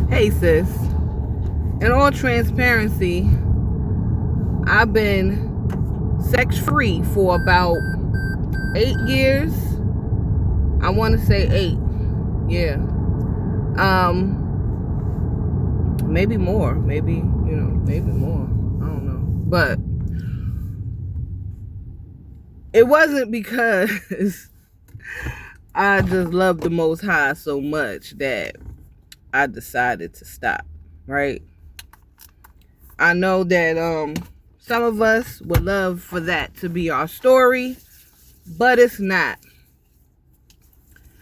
Hey sis, in all transparency, I've been sex free for about 8 years. I want to say 8. Yeah. Maybe more. Maybe more. I don't know. But it wasn't because I just love the Most High so much that I decided to stop, right? I know that some of us would love for that to be our story, but it's not.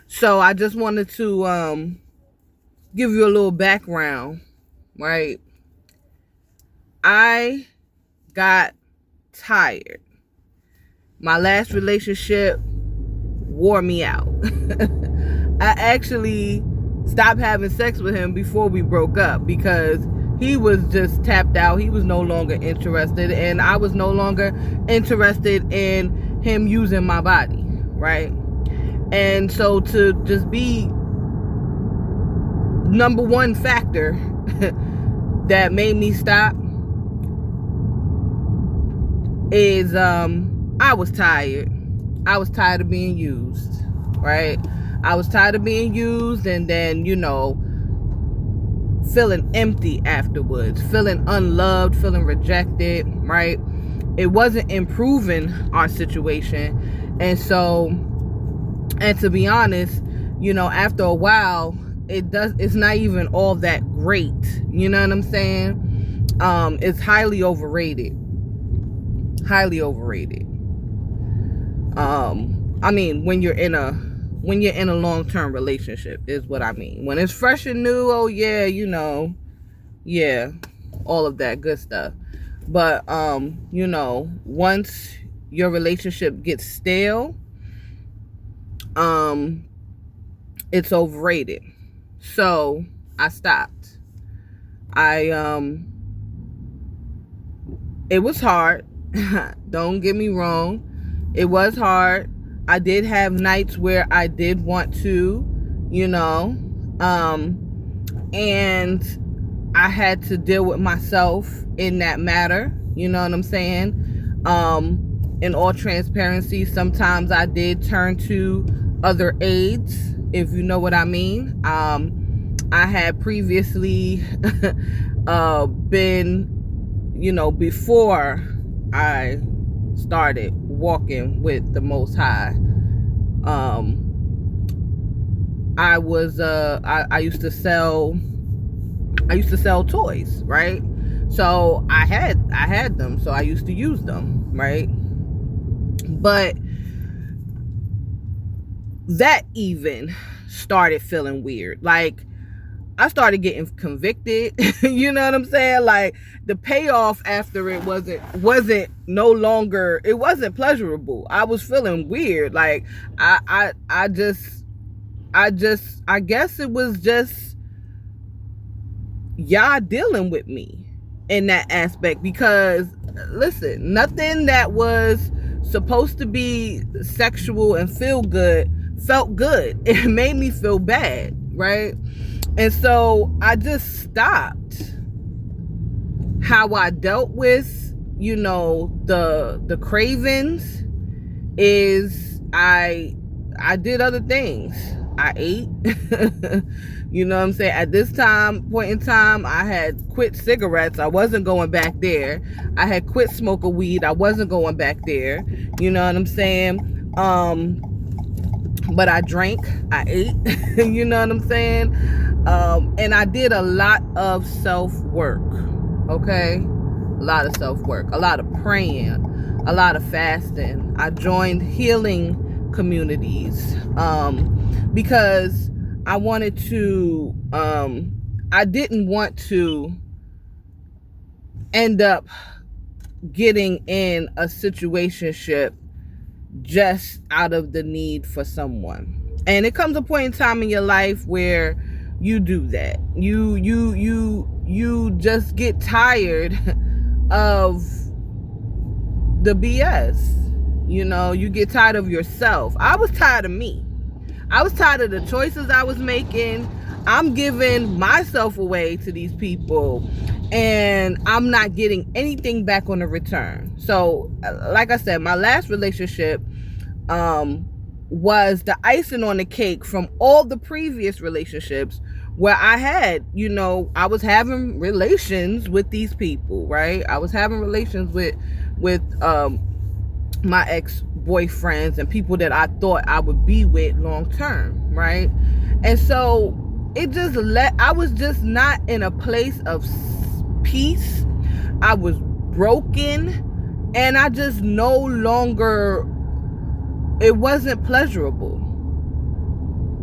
So I just wanted to give you a little background, right? I got tired. My last relationship wore me out. I actually stopped having sex with him before we broke up because he was just tapped out. He was no longer interested, and I was no longer interested in him using my body, right? And so to just be number one factor that made me stop is I was tired. I was tired of being used, right? I was tired of being used, and then, feeling empty afterwards, feeling unloved, feeling rejected, right? It wasn't improving our situation. And so, and to be honest, after a while, it's not even all that great. You know what I'm saying? It's highly overrated. Highly overrated. I mean, when you're in a long-term relationship is what I mean. When it's fresh and new, oh yeah, yeah, all of that good stuff. But once your relationship gets stale, it's overrated. So I stopped. It was hard. Don't get me wrong. It was hard. I did have nights where I did want to, and I had to deal with myself in that matter. You know what I'm saying? In all transparency, sometimes I did turn to other aids, if you know what I mean. I had previously been, before I started walking with the Most High, I used to sell toys, right? So I had them, so I used to use them, right? But that even started feeling weird. Like, I started getting convicted. You know what I'm saying? Like, the payoff after it wasn't pleasurable. I was feeling weird. Like, I guess it was just y'all dealing with me in that aspect, because listen, nothing that was supposed to be sexual and feel good felt good. It made me feel bad, right? And so I just stopped. How I dealt with, the cravings is I did other things. I ate. You know what I'm saying? At this point in time, I had quit cigarettes. I wasn't going back there. I had quit smoking weed. I wasn't going back there. You know what I'm saying? But I drank, I ate, you know what I'm saying? And I did a lot of self-work, okay? A lot of self-work, a lot of praying, a lot of fasting. I joined healing communities because I wanted to, I didn't want to end up getting in a situationship just out of the need for someone. And it comes a point in time in your life where you do that. You just get tired of the BS. You get tired of yourself. I was tired of me. I was tired of the choices I was making. I'm giving myself away to these people and I'm not getting anything back on the return. So like I said, my last relationship was the icing on the cake from all the previous relationships where I had, I was having relations with these people, right? I was having relations with my ex-boyfriends and people that I thought I would be with long term, right? And so I was just not in a place of peace. I was broken, and I just no longer, it wasn't pleasurable.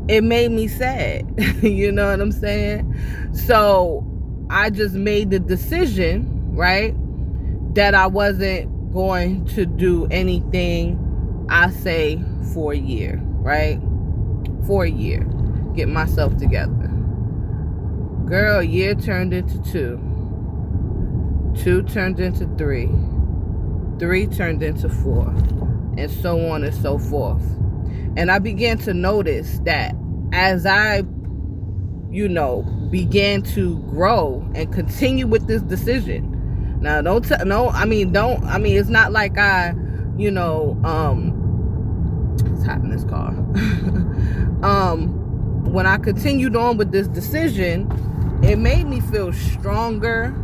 It made me sad. You know what I'm saying? So I just made the decision, right, that I wasn't going to do anything, I say, for a year, right? For a year. Get myself together. Girl, a year turned into 2. 2 turned into 3. 3 turned into 4. And so on and so forth. And I began to notice that as I, began to grow and continue with this decision. Now, it's not like I, it's hot in this car. When I continued on with this decision, it made me feel stronger.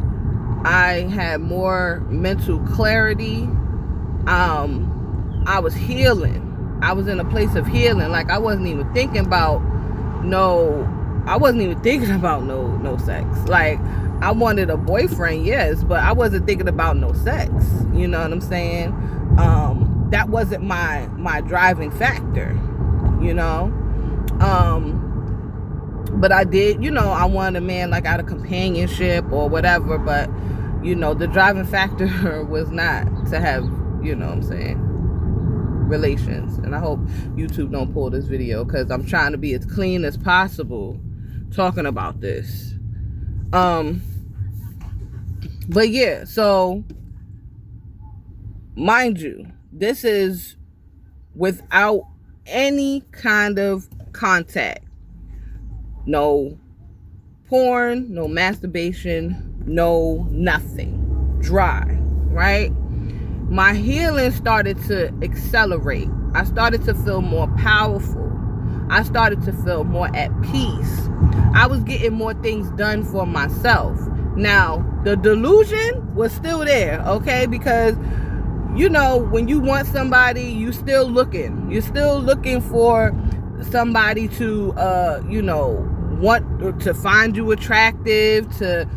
I had more mental clarity. I was healing. I was in a place of healing. Like, I wasn't even thinking about no sex. Like, I wanted a boyfriend, yes, but I wasn't thinking about no sex. You know what I'm saying? That wasn't my driving factor, but I did, I wanted a man like out of companionship or whatever, but the driving factor was not to have, relations. And I hope YouTube don't pull this video, because I'm trying to be as clean as possible talking about this. But yeah, so mind you, this is without any kind of contact. No porn, no masturbation, no nothing. Dry, right? My healing started to accelerate. I started to feel more powerful. I started to feel more at peace. I was getting more things done for myself. Now, the delusion was still there, okay? Because, when you want somebody, you still looking. You're still looking for somebody to, want to find you attractive, to,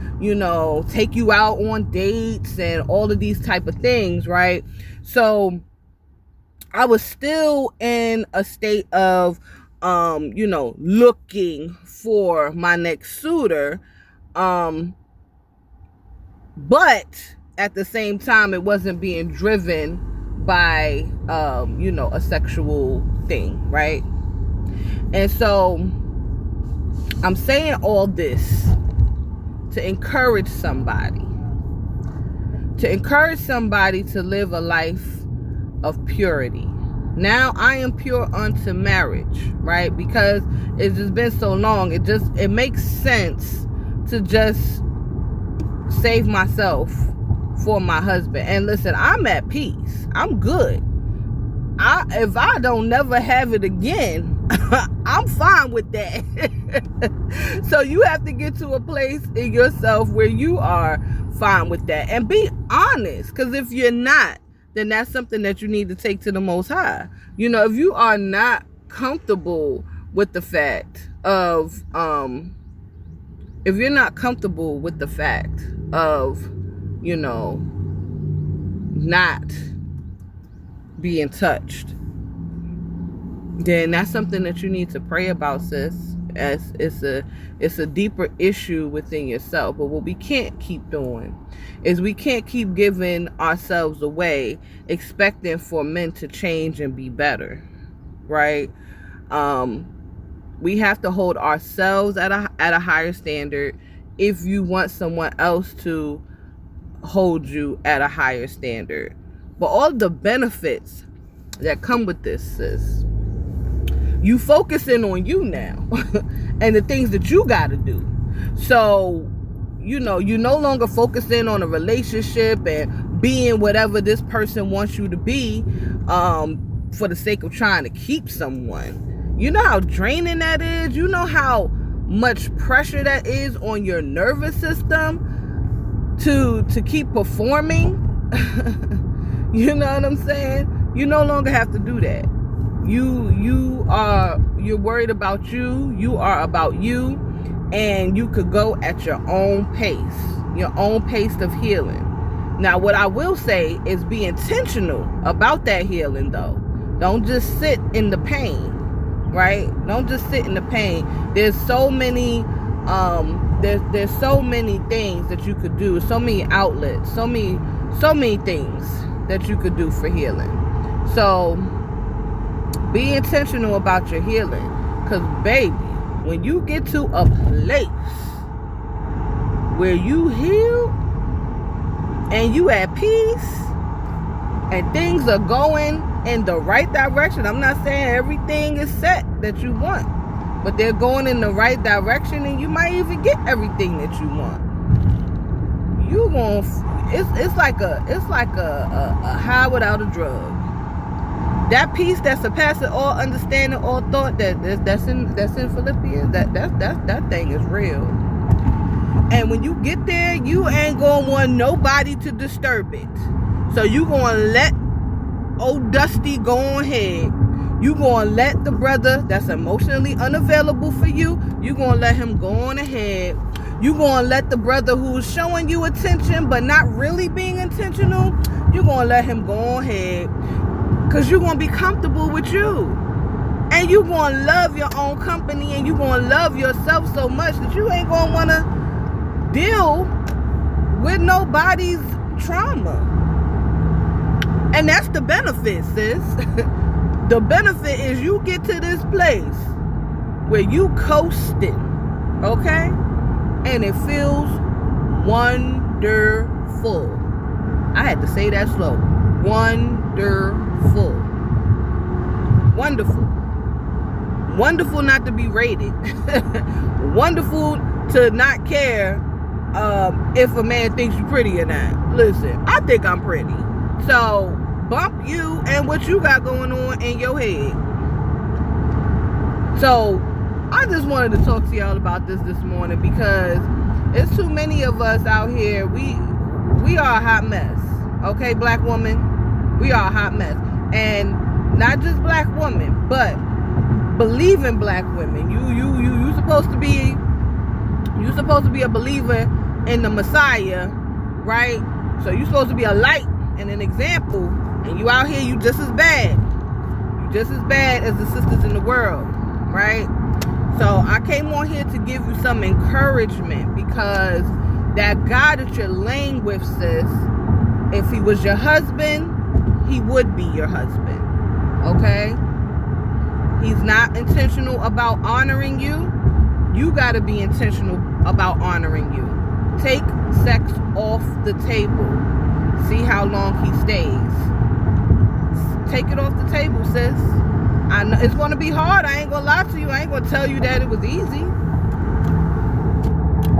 take you out on dates and all of these type of things, right? So I was still in a state of, looking for my next suitor. But at the same time, it wasn't being driven by, a sexual thing, right? And so I'm saying all this to encourage somebody to live a life of purity. Now I am pure unto marriage, right? Because it's just been so long. It makes sense to just save myself for my husband. And listen, I'm at peace. I'm good. If I don't never have it again, I'm fine with that. So you have to get to a place in yourself where you are fine with that, and be honest. Because if you're not, then that's something that you need to take to the Most High. If you are not comfortable with the fact of, if you're not comfortable with the fact of, not being touched, then that's something that you need to pray about, sis. As it's a deeper issue within yourself. But what we can't keep doing is we can't keep giving ourselves away expecting for men to change and be better, right? We have to hold ourselves at a higher standard if you want someone else to hold you at a higher standard. But all the benefits that come with this, sis, You focusing on you now and the things that you got to do. So, you no longer focusing on a relationship and being whatever this person wants you to be for the sake of trying to keep someone. You know how draining that is? You know how much pressure that is on your nervous system to keep performing? You know what I'm saying? You no longer have to do that. You're worried about you. You are about you. And you could go at your own pace of healing. Now, what I will say is be intentional about that healing, though. Don't just sit in the pain, right? Don't just sit in the pain. There's so many, there's so many things that you could do, so many outlets, so many things that you could do for healing. So be intentional about your healing, because baby, when you get to a place where you heal and you at peace and things are going in the right direction, I'm not saying everything is set that you want, but they're going in the right direction, and you might even get everything that you want. It's like a high without a drug. That peace that surpasses all understanding, all thought, that's in Philippians, that thing is real. And when you get there, you ain't gonna want nobody to disturb it. So you gonna let old Dusty go ahead. You gonna let the brother that's emotionally unavailable for you, you gonna let him go on ahead. You gonna let the brother who's showing you attention but not really being intentional, you gonna let him go ahead. Because you're going to be comfortable with you. And you're going to love your own company, and you're going to love yourself so much that you ain't going to want to deal with nobody's trauma. And that's the benefit, sis. The benefit is you get to this place where you coasting, okay? And it feels wonderful. I had to say that slow. Wonderful. Wonderful not to be rated. Wonderful to not care if a man thinks you're pretty or not. Listen, I think I'm pretty. So bump you and what you got going on in your head. So I just wanted to talk to y'all about this morning, because it's too many of us out here. We are a hot mess. Okay, black woman? We are a hot mess. And not just black women, but believing black women. You supposed to be a believer in the Messiah, right? So you supposed to be a light and an example, and you out here, you just as bad. You just as bad as the sisters in the world, right? So I came on here to give you some encouragement, because that guy that you're laying with, sis, if he was your husband, he would be your husband, okay? He's not intentional about honoring you. You got to be intentional about honoring you. Take sex off the table. See how long he stays. Take it off the table, sis. I know it's going to be hard. I ain't going to lie to you. I ain't going to tell you that it was easy.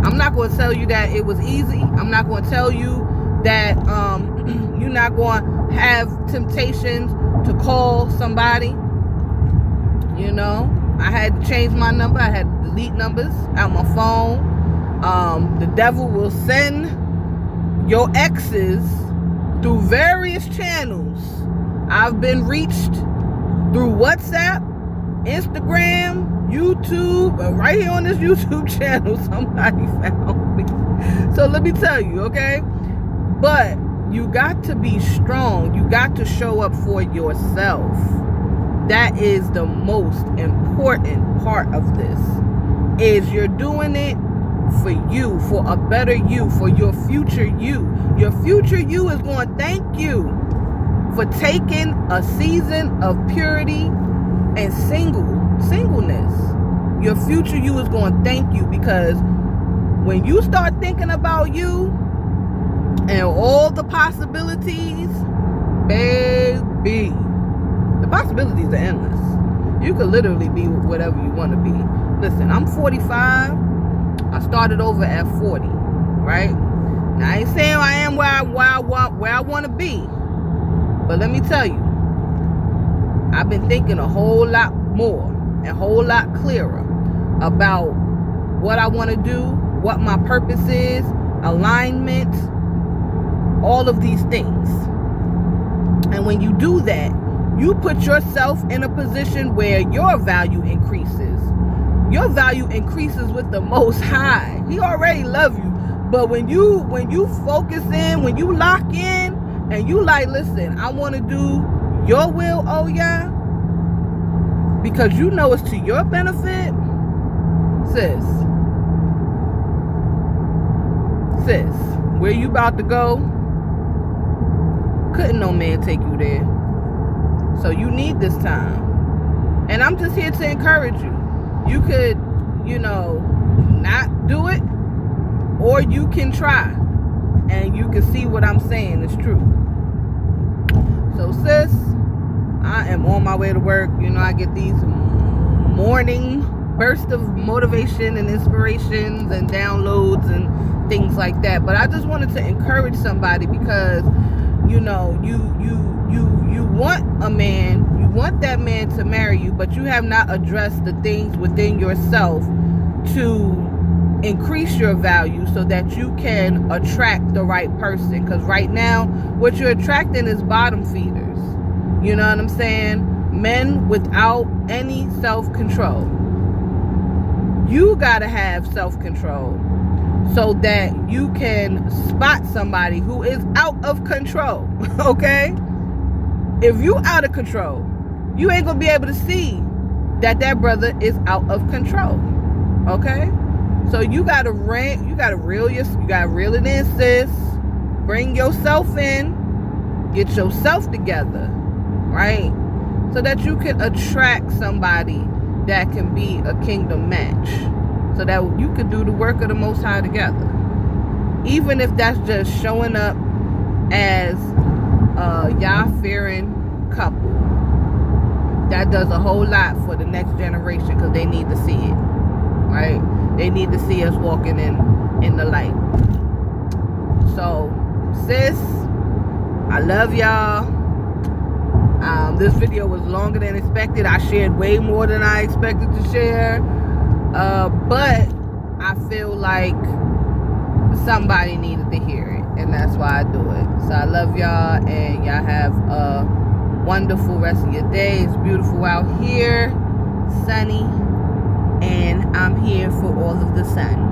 I'm not going to tell you that it was easy. I'm not going to tell you that you're not going to have temptations to call somebody. You know, I had to change my number. I had to delete numbers out my phone. The devil will send your exes through various channels. I've been reached through WhatsApp, Instagram, YouTube, right here on this YouTube channel, somebody found me. So let me tell you, okay? But you got to be strong. You got to show up for yourself. That is the most important part of this, is you're doing it for you, for a better you, for your future you. Your future you is going to thank you for taking a season of purity and singleness. Your future you is going to thank you, because when you start thinking about you and all the possibilities, baby, the possibilities are endless. You could literally be whatever you want to be. Listen, I'm 45. I started over at 40, right? Now, I ain't saying I am where I want to be. But let me tell you, I've been thinking a whole lot more and a whole lot clearer about what I want to do, what my purpose is, alignment, all of these things. And when you do that, you put yourself in a position where your value increases. Your value increases with the Most High. He already loves you. But when you focus in, when you lock in, and you like, listen, I want to do your will, oh yeah, because you know it's to your benefit, sis, where you about to go, couldn't no man take you there. So you need this time. And I'm just here to encourage you. You could, not do it, or you can try. And you can see what I'm saying is true. So sis, I am on my way to work. I get these morning bursts of motivation and inspirations and downloads and things like that. But I just wanted to encourage somebody because, you want a man, you want that man to marry you, but you have not addressed the things within yourself to increase your value so that you can attract the right person. Because right now, what you're attracting is bottom feeders. You know what I'm saying? Men without any self-control. You gotta have self-control so that you can spot somebody who is out of control. Okay? If you out of control, you ain't gonna be able to see that brother is out of control. Okay? So you gotta reel it in, sis. Bring yourself in, get yourself together, right? So that you can attract somebody that can be a kingdom match. So that you can do the work of the Most High together. Even if that's just showing up as a Yah-fearing couple. That does a whole lot for the next generation because they need to see it, right? They need to see us walking in the light. So, sis, I love y'all. This video was longer than expected. I shared way more than I expected to share. But I feel like somebody needed to hear it. And that's why I do it. So I love y'all. And y'all have a wonderful rest of your day. It's beautiful out here. Sunny. And I'm here for all of the sun.